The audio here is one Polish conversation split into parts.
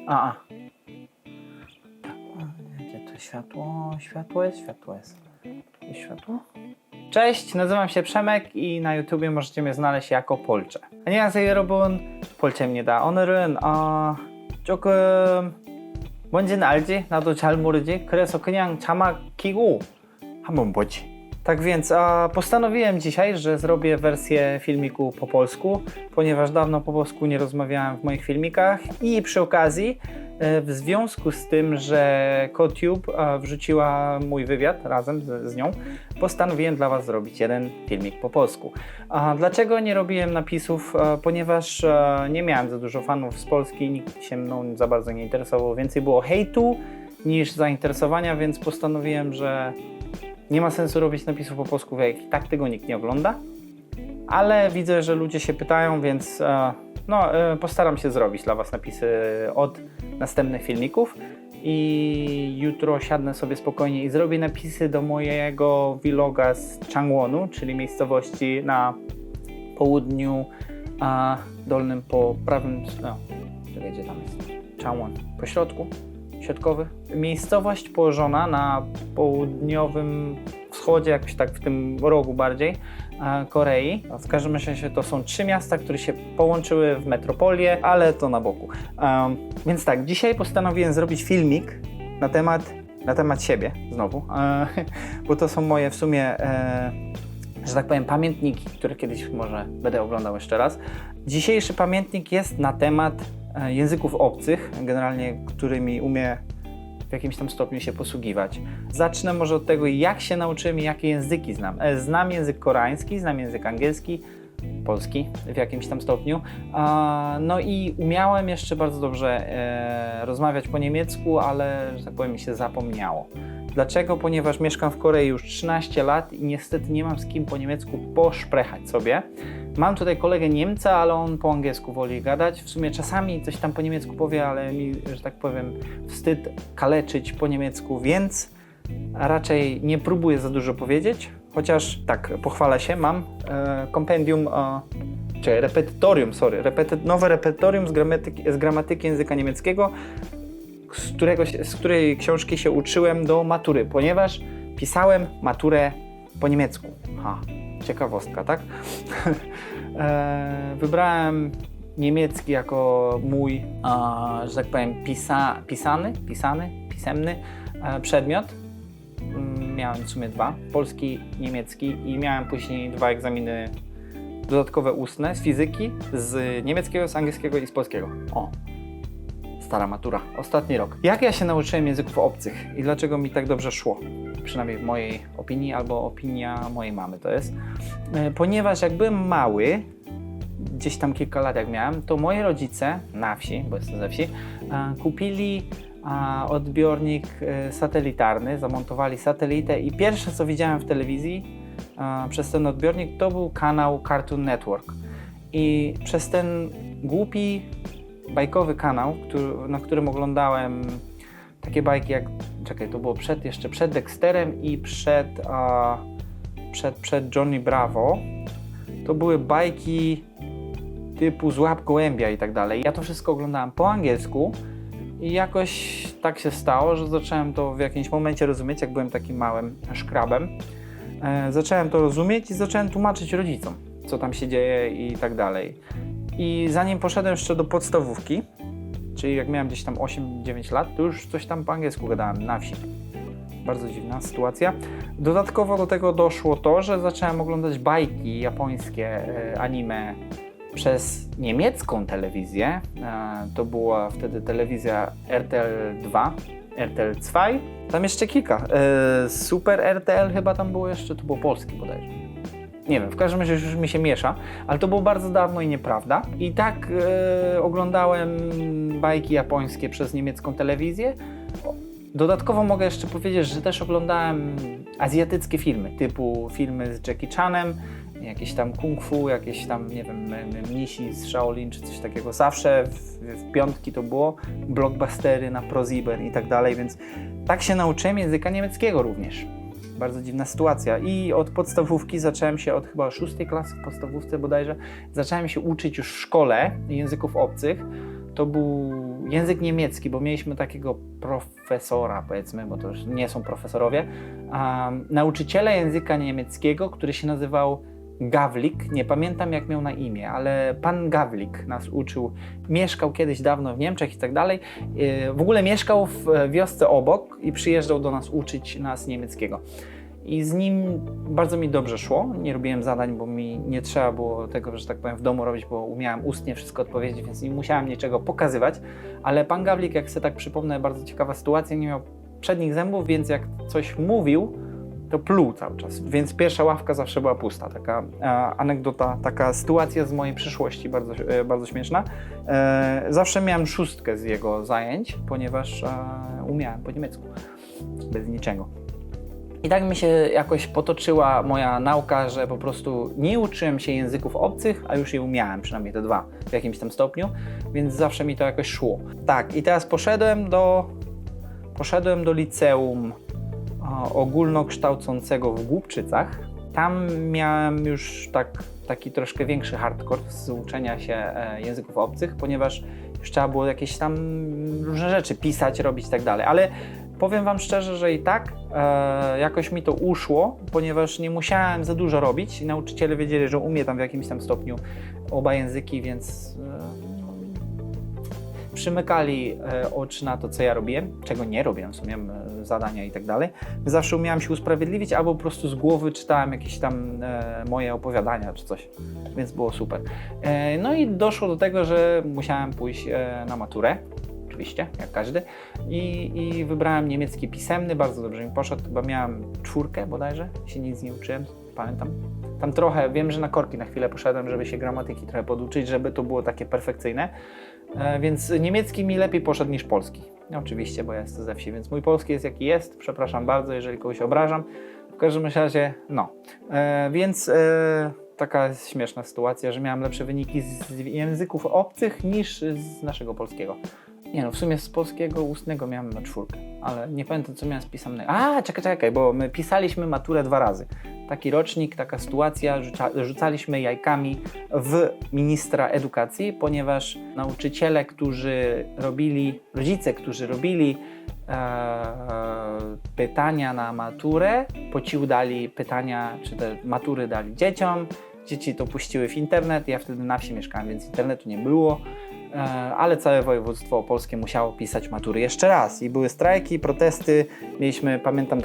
A. Gdzie to światło? Światło jest? Światło jest. Jest światło? Cześć, nazywam się Przemek i na YouTubie możecie mnie znaleźć jako Polcze. 안녕하세요 여러분, 폴체입니다. 오늘은 조금 뭔지는 알지? 나도 잘 모르지? 그래서 그냥 자막 키고 한번 보지. Tak więc postanowiłem dzisiaj, że zrobię wersję filmiku po polsku, ponieważ dawno po polsku nie rozmawiałem w moich filmikach i przy okazji w związku z tym, że KoTube wrzuciła mój wywiad razem z nią, postanowiłem dla Was zrobić jeden filmik po polsku. Dlaczego nie robiłem napisów? Ponieważ nie miałem za dużo fanów z Polski, nikt się mną za bardzo nie interesował, więcej było hejtu niż zainteresowania, więc postanowiłem, że nie ma sensu robić napisów po polsku, jak i tak tego nikt nie ogląda, ale widzę, że ludzie się pytają, więc postaram się zrobić dla Was napisy od następnych filmików i jutro siadnę sobie spokojnie i zrobię napisy do mojego vloga z Changwonu, czyli miejscowości na południu dolnym po prawym, czekaj, gdzie tam jest? Changwon, po środku. Środkowy. Miejscowość położona na południowym wschodzie, jakoś tak w tym rogu bardziej Korei. W każdym razie to są 3 miasta, które się połączyły w metropolię, ale to na boku. Więc tak, dzisiaj postanowiłem zrobić filmik na temat siebie znowu, bo to są moje w sumie, że tak powiem, pamiętniki, które kiedyś może będę oglądał jeszcze raz. Dzisiejszy pamiętnik jest na temat języków obcych, generalnie którymi umiem w jakimś tam stopniu się posługiwać. Zacznę może od tego, jak się nauczyłem i jakie języki znam. Znam język koreański, znam język angielski, polski w jakimś tam stopniu. No i umiałem jeszcze bardzo dobrze rozmawiać po niemiecku, ale, że tak powiem, mi się zapomniało. Dlaczego? Ponieważ mieszkam w Korei już 13 lat i niestety nie mam z kim po niemiecku poszprechać sobie. Mam tutaj kolegę Niemca, ale on po angielsku woli gadać. W sumie czasami coś tam po niemiecku powie, ale mi, że tak powiem, wstyd kaleczyć po niemiecku, więc raczej nie próbuję za dużo powiedzieć. Chociaż tak, pochwalę się, mam kompendium, czy repetytorium, nowe repetytorium z gramatyki języka niemieckiego, z której książki się uczyłem do matury, ponieważ pisałem maturę po niemiecku. Ciekawostka, tak? Wybrałem niemiecki jako mój, że tak powiem, pisemny przedmiot. Miałem w sumie 2, polski, niemiecki i miałem później 2 egzaminy dodatkowe ustne z fizyki, z niemieckiego, z angielskiego i z polskiego. Stara matura, ostatni rok. Jak ja się nauczyłem języków obcych i dlaczego mi tak dobrze szło? Przynajmniej w mojej opinii, albo opinia mojej mamy to jest. Ponieważ jak byłem mały, gdzieś tam kilka lat jak miałem, to moi rodzice na wsi, bo jestem ze wsi, kupili odbiornik satelitarny, zamontowali satelitę i pierwsze co widziałem w telewizji przez ten odbiornik to był kanał Cartoon Network. I przez ten głupi, bajkowy kanał, na którym oglądałem takie bajki jak, to było jeszcze przed Dexterem i przed Johnny Bravo. To były bajki typu Złap gołębia i tak dalej. Ja to wszystko oglądałem po angielsku i jakoś tak się stało, że zacząłem to w jakimś momencie rozumieć, jak byłem takim małym szkrabem. Zacząłem to rozumieć i zacząłem tłumaczyć rodzicom, co tam się dzieje i tak dalej. I zanim poszedłem jeszcze do podstawówki, czyli jak miałem gdzieś tam 8-9 lat, to już coś tam po angielsku gadałem na wsi. Bardzo dziwna sytuacja. Dodatkowo do tego doszło to, że zacząłem oglądać bajki japońskie, anime przez niemiecką telewizję. To była wtedy telewizja RTL 2, RTL 2. Tam jeszcze kilka. Super RTL chyba tam było jeszcze, to było polski bodajże. Nie wiem, w każdym razie już mi się miesza, ale to było bardzo dawno i nieprawda. I tak oglądałem bajki japońskie przez niemiecką telewizję. Dodatkowo mogę jeszcze powiedzieć, że też oglądałem azjatyckie filmy, typu filmy z Jackie Chanem, jakieś tam kung fu, jakieś tam, nie wiem, mnisi z Shaolin czy coś takiego. Zawsze w piątki to było, blockbustery na ProSieben i tak dalej, więc tak się nauczyłem języka niemieckiego również. Bardzo dziwna sytuacja. I od podstawówki zacząłem się, od chyba 6 klasy w podstawówce bodajże, zacząłem się uczyć już w szkole języków obcych. to był język niemiecki, bo mieliśmy takiego profesora, powiedzmy, bo to już nie są profesorowie, nauczyciela języka niemieckiego, który się nazywał Gawlik, nie pamiętam jak miał na imię, ale pan Gawlik nas uczył, mieszkał kiedyś dawno w Niemczech i tak dalej, w ogóle mieszkał w wiosce obok i przyjeżdżał do nas uczyć nas niemieckiego. I z nim bardzo mi dobrze szło, nie robiłem zadań, bo mi nie trzeba było tego, że tak powiem, w domu robić, bo umiałem ustnie wszystko odpowiedzieć, więc nie musiałem niczego pokazywać, ale pan Gawlik, jak sobie tak przypomnę, bardzo ciekawa sytuacja, nie miał przednich zębów, więc jak coś mówił, to pluł cały czas, więc pierwsza ławka zawsze była pusta. Taka anegdota, taka sytuacja z mojej przyszłości, bardzo śmieszna. Zawsze miałem 6 z jego zajęć, ponieważ umiałem po niemiecku, bez niczego. I tak mi się jakoś potoczyła moja nauka, że po prostu nie uczyłem się języków obcych, a już je umiałem, przynajmniej te 2 w jakimś tam stopniu, więc zawsze mi to jakoś szło. Tak, i teraz poszedłem do liceum ogólnokształcącego w Głubczycach. Tam miałem już taki troszkę większy hardcore z uczenia się języków obcych, ponieważ już trzeba było jakieś tam różne rzeczy pisać, robić i tak dalej, ale powiem wam szczerze, że i tak jakoś mi to uszło, ponieważ nie musiałem za dużo robić i nauczyciele wiedzieli, że umiem tam w jakimś tam stopniu oba języki, więc przymykali oczy na to, co ja robiłem, czego nie robiłem, w sumie zadania i tak dalej. Zawsze umiałem się usprawiedliwić, albo po prostu z głowy czytałem jakieś tam moje opowiadania czy coś, więc było super. No i doszło do tego, że musiałem pójść na maturę, oczywiście, jak każdy, i wybrałem niemiecki pisemny, bardzo dobrze mi poszedł, chyba miałem 4 bodajże, się nic nie uczyłem, pamiętam. Tam trochę, wiem, że na korki na chwilę poszedłem, żeby się gramatyki trochę poduczyć, żeby to było takie perfekcyjne. Więc niemiecki mi lepiej poszedł niż polski. Oczywiście, bo ja jestem ze wsi, więc mój polski jest jaki jest. Przepraszam bardzo, jeżeli kogoś obrażam. W każdym razie, no. Więc taka jest śmieszna sytuacja, że miałem lepsze wyniki z języków obcych niż z naszego polskiego. Nie no, w sumie z polskiego ustnego miałem na 4, ale nie pamiętam, co miałem z pisemnego. Czekaj, bo my pisaliśmy maturę 2 razy. Taki rocznik, taka sytuacja, rzucaliśmy jajkami w ministra edukacji, ponieważ nauczyciele, rodzice, którzy robili pytania na maturę, dali pytania, czy te matury dali dzieciom, dzieci to puściły w internet, ja wtedy na wsi mieszkałem, więc internetu nie było. Ale całe województwo opolskie musiało pisać matury jeszcze raz i były strajki, protesty, mieliśmy, pamiętam,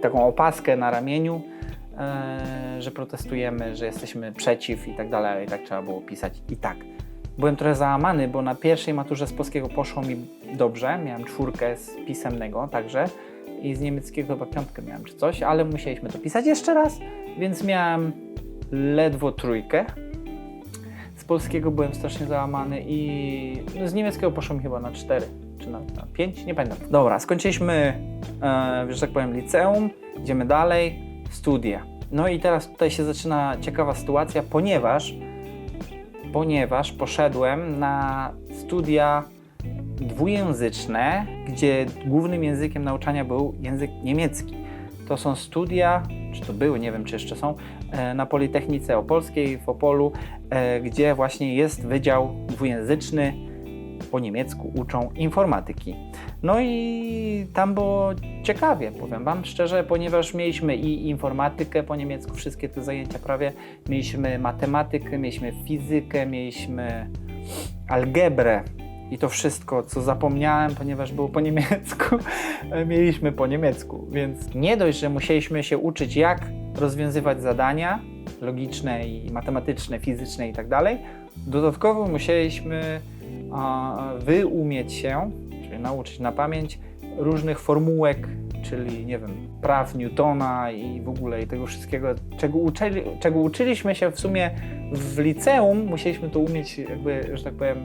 taką opaskę na ramieniu, że protestujemy, że jesteśmy przeciw i tak dalej, ale i tak trzeba było pisać i tak. Byłem trochę załamany, bo na pierwszej maturze z polskiego poszło mi dobrze, miałem 4 z pisemnego także i z niemieckiego chyba 5 miałem czy coś, ale musieliśmy to pisać jeszcze raz, więc miałem ledwo 3. Z polskiego byłem strasznie załamany i z niemieckiego poszło mi chyba na 4 czy na 5, nie pamiętam. Dobra, skończyliśmy, że tak powiem, liceum, idziemy dalej, studia. No i teraz tutaj się zaczyna ciekawa sytuacja, ponieważ poszedłem na studia dwujęzyczne, gdzie głównym językiem nauczania był język niemiecki. To są studia, czy to były, nie wiem czy jeszcze są, na Politechnice Opolskiej w Opolu, gdzie właśnie jest wydział dwujęzyczny, po niemiecku uczą informatyki. No i tam było ciekawie, powiem wam szczerze, ponieważ mieliśmy i informatykę po niemiecku, wszystkie te zajęcia prawie, mieliśmy matematykę, mieliśmy fizykę, mieliśmy algebrę i to wszystko, co zapomniałem, ponieważ było po niemiecku, mieliśmy po niemiecku, więc nie dość, że musieliśmy się uczyć, jak rozwiązywać zadania logiczne i matematyczne, fizyczne i tak dalej, dodatkowo musieliśmy wyumieć się, czyli nauczyć na pamięć różnych formułek, czyli nie wiem, praw Newtona i w ogóle i tego wszystkiego, czego uczyliśmy się w sumie w liceum, musieliśmy to umieć jakby, że tak powiem,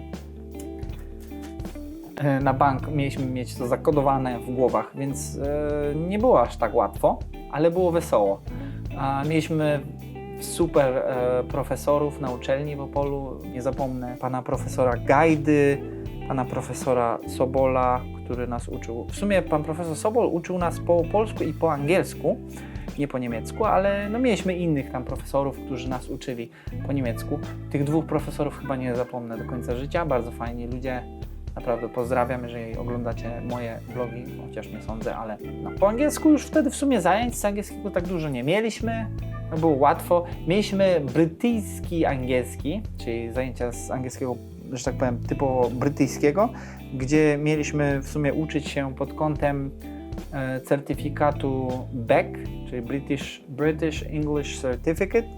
na bank, mieliśmy mieć to zakodowane w głowach, więc nie było aż tak łatwo, ale było wesoło. Mieliśmy super profesorów na uczelni w Opolu, nie zapomnę pana profesora Gajdy, pana profesora Sobola, który nas uczył. W sumie pan profesor Sobol uczył nas po polsku i po angielsku, nie po niemiecku, ale no mieliśmy innych tam profesorów, którzy nas uczyli po niemiecku. Tych dwóch profesorów chyba nie zapomnę do końca życia, bardzo fajni ludzie. Naprawdę pozdrawiam, jeżeli oglądacie moje vlogi, chociaż nie sądzę, ale no. Po angielsku już wtedy w sumie zajęć z angielskiego tak dużo nie mieliśmy, no było łatwo. Mieliśmy brytyjski angielski, czyli zajęcia z angielskiego, że tak powiem, typowo brytyjskiego, gdzie mieliśmy w sumie uczyć się pod kątem certyfikatu BEC, czyli British English Certificate.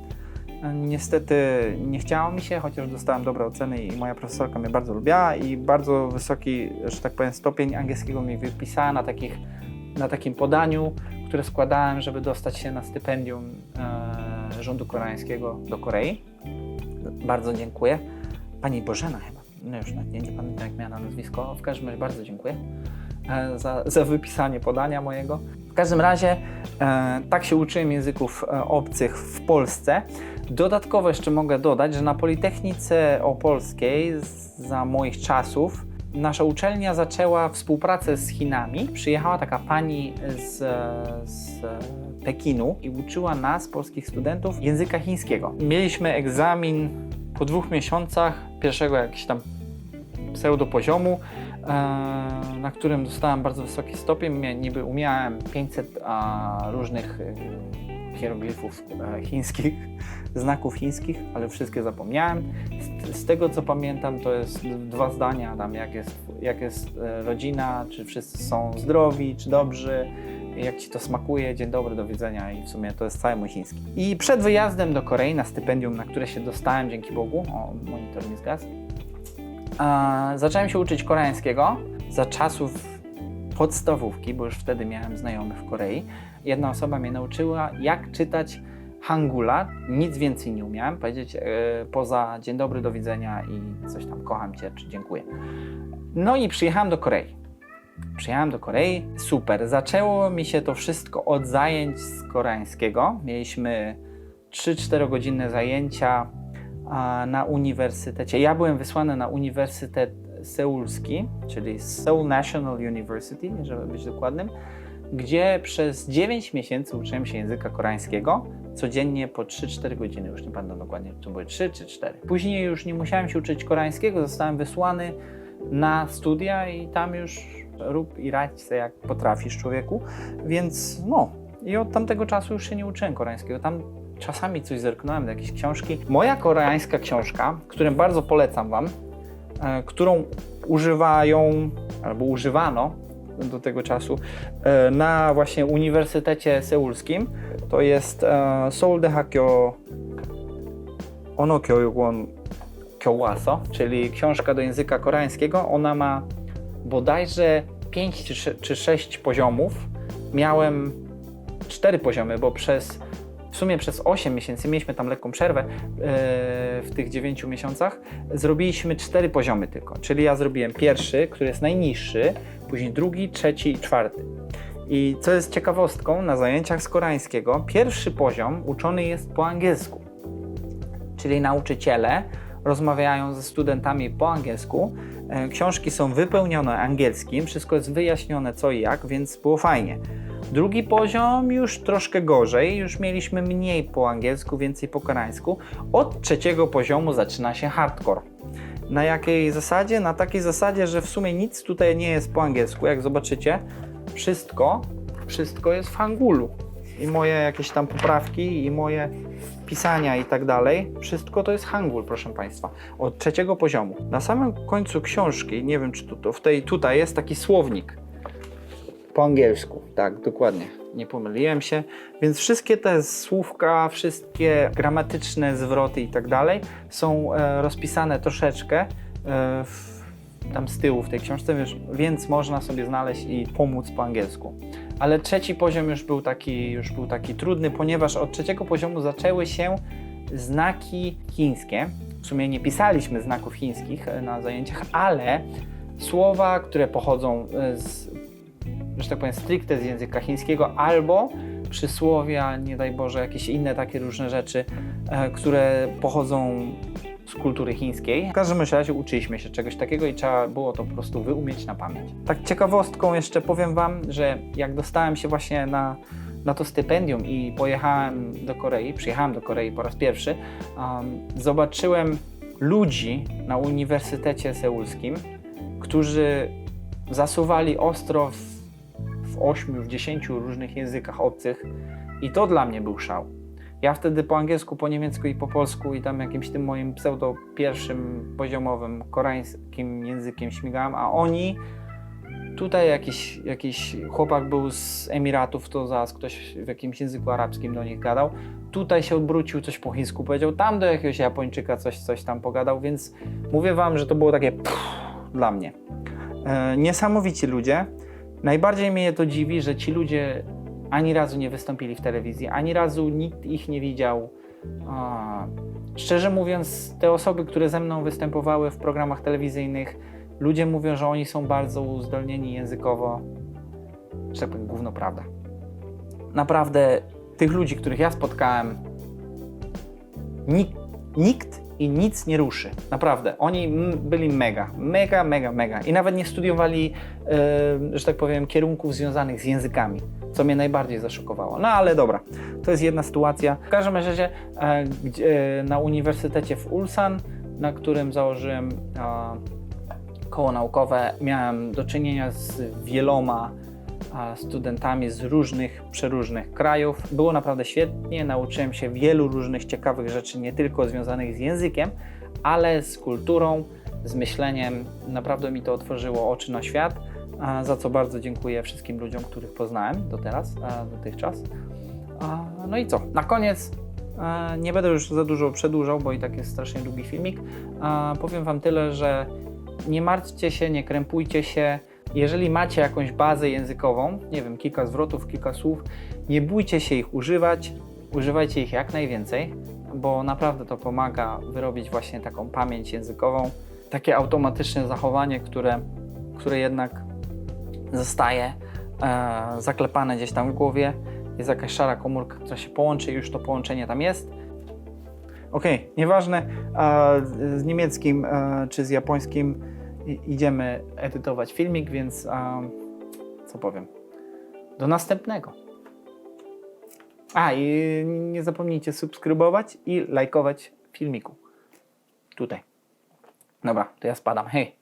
Niestety nie chciało mi się, chociaż dostałem dobre oceny i moja profesorka mnie bardzo lubiła i bardzo wysoki, że tak powiem, stopień angielskiego mi wypisała na takim podaniu, które składałem, żeby dostać się na stypendium rządu koreańskiego do Korei. Bardzo dziękuję. Pani Bożena chyba, no już nie pamiętam jak miała na nazwisko, w każdym razie bardzo dziękuję za wypisanie podania mojego. W każdym razie tak się uczyłem języków obcych w Polsce. Dodatkowo jeszcze mogę dodać, że na Politechnice Opolskiej za moich czasów nasza uczelnia zaczęła współpracę z Chinami. Przyjechała taka pani z Pekinu i uczyła nas, polskich studentów, języka chińskiego. Mieliśmy egzamin po 2 miesiącach, pierwszego jakiegoś tam pseudopoziomu, na którym dostałem bardzo wysoki stopień. Niby umiałem 500 różnych hieroglifów chińskich, znaków chińskich, ale wszystkie zapomniałem. Z tego co pamiętam, to jest 2 zdania, tam jak jest rodzina, czy wszyscy są zdrowi, czy dobrzy, jak ci to smakuje, dzień dobry, do widzenia i w sumie to jest cały mój chiński. I przed wyjazdem do Korei na stypendium, na które się dostałem, dzięki Bogu, monitor mi zgasł, zacząłem się uczyć koreańskiego za czasów podstawówki, bo już wtedy miałem znajomych w Korei. Jedna osoba mnie nauczyła, jak czytać hangula. Nic więcej nie umiałem powiedzieć poza dzień dobry, do widzenia i coś tam, kocham cię, czy dziękuję. No i przyjechałem do Korei. Super. Zaczęło mi się to wszystko od zajęć z koreańskiego. Mieliśmy 3-4 godzinne zajęcia na uniwersytecie. Ja byłem wysłany na Uniwersytet Seulski, czyli Seoul National University, żeby być dokładnym, gdzie przez 9 miesięcy uczyłem się języka koreańskiego, codziennie po 3-4 godziny, już nie pamiętam dokładnie, to były 3 czy 4. Później już nie musiałem się uczyć koreańskiego, zostałem wysłany na studia i tam już rób i radź se jak potrafisz, człowieku, więc no, i od tamtego czasu już się nie uczyłem koreańskiego. Tam czasami coś zerknąłem do jakiejś książki. Moja koreańska książka, którą bardzo polecam wam, którą używają, albo używano do tego czasu na właśnie Uniwersytecie Seulskim, to jest Seoul Dehakyo Ono Kyoyukwon Kyowaso, czyli książka do języka koreańskiego. Ona ma bodajże 5 czy 6 poziomów. Miałem 4 poziomy, bo w sumie przez 8 miesięcy, mieliśmy tam lekką przerwę w tych 9 miesiącach, zrobiliśmy 4 poziomy tylko. Czyli ja zrobiłem pierwszy, który jest najniższy, później drugi, trzeci i czwarty. I co jest ciekawostką, na zajęciach z koreańskiego pierwszy poziom uczony jest po angielsku. Czyli nauczyciele rozmawiają ze studentami po angielsku, książki są wypełnione angielskim, wszystko jest wyjaśnione co i jak, więc było fajnie. Drugi poziom już troszkę gorzej, już mieliśmy mniej po angielsku, więcej po koreańsku. Od 3. poziomu zaczyna się hardcore. Na jakiej zasadzie? Na takiej zasadzie, że w sumie nic tutaj nie jest po angielsku. Jak zobaczycie, wszystko jest w hangulu. I moje jakieś tam poprawki, i moje pisania i tak dalej, wszystko to jest hangul, proszę Państwa. Od 3. poziomu. Na samym końcu książki, nie wiem czy tutaj jest taki słownik. Po angielsku, tak, dokładnie, nie pomyliłem się, więc wszystkie te słówka, wszystkie gramatyczne zwroty i tak dalej są rozpisane troszeczkę tam z tyłu w tej książce, więc można sobie znaleźć i pomóc po angielsku. Ale 3. poziom już był taki trudny, ponieważ od 3. poziomu zaczęły się znaki chińskie. W sumie nie pisaliśmy znaków chińskich na zajęciach, ale słowa, które pochodzą że tak powiem, stricte z języka chińskiego, albo przysłowia, nie daj Boże, jakieś inne takie różne rzeczy, które pochodzą z kultury chińskiej. W każdym razie uczyliśmy się czegoś takiego i trzeba było to po prostu wyumieć na pamięć. Tak ciekawostką jeszcze powiem wam, że jak dostałem się właśnie na to stypendium i przyjechałem do Korei po raz pierwszy, zobaczyłem ludzi na Uniwersytecie Seulskim, którzy zasuwali ostro w 8, w 10 różnych językach obcych i to dla mnie był szał. Ja wtedy po angielsku, po niemiecku i po polsku i tam jakimś tym moim pseudo pierwszym poziomowym koreańskim językiem śmigałem, a oni tutaj jakiś chłopak był z Emiratów, to zaraz ktoś w jakimś języku arabskim do nich gadał. Tutaj się odwrócił, coś po chińsku powiedział, tam do jakiegoś Japończyka coś tam pogadał, więc mówię wam, że to było takie dla mnie. Niesamowici ludzie. Najbardziej mnie to dziwi, że ci ludzie ani razu nie wystąpili w telewizji, ani razu nikt ich nie widział. Szczerze mówiąc, te osoby, które ze mną występowały w programach telewizyjnych, ludzie mówią, że oni są bardzo uzdolnieni językowo. Że tak powiem, gówno prawda. Naprawdę, tych ludzi, których ja spotkałem, nikt i nic nie ruszy. Naprawdę. Oni byli mega. I nawet nie studiowali, że tak powiem, kierunków związanych z językami, co mnie najbardziej zaszokowało. No ale dobra, to jest jedna sytuacja. W każdym razie na uniwersytecie w Ulsan, na którym założyłem koło naukowe, miałem do czynienia z wieloma studentami z przeróżnych krajów. Było naprawdę świetnie, nauczyłem się wielu różnych ciekawych rzeczy, nie tylko związanych z językiem, ale z kulturą, z myśleniem. Naprawdę mi to otworzyło oczy na świat, za co bardzo dziękuję wszystkim ludziom, których poznałem dotychczas. No i co? Na koniec nie będę już za dużo przedłużał, bo i tak jest strasznie długi filmik. Powiem wam tyle, że nie martwcie się, nie krępujcie się. Jeżeli macie jakąś bazę językową, nie wiem, kilka zwrotów, kilka słów, nie bójcie się ich używać, używajcie ich jak najwięcej, bo naprawdę to pomaga wyrobić właśnie taką pamięć językową, takie automatyczne zachowanie, które jednak zostaje zaklepane gdzieś tam w głowie, jest jakaś szara komórka, która się połączy i już to połączenie tam jest. Okej, nieważne z niemieckim czy z japońskim idziemy edytować filmik, więc co powiem? Do następnego. I nie zapomnijcie subskrybować i lajkować filmiku. Tutaj. Dobra, to ja spadam. Hej!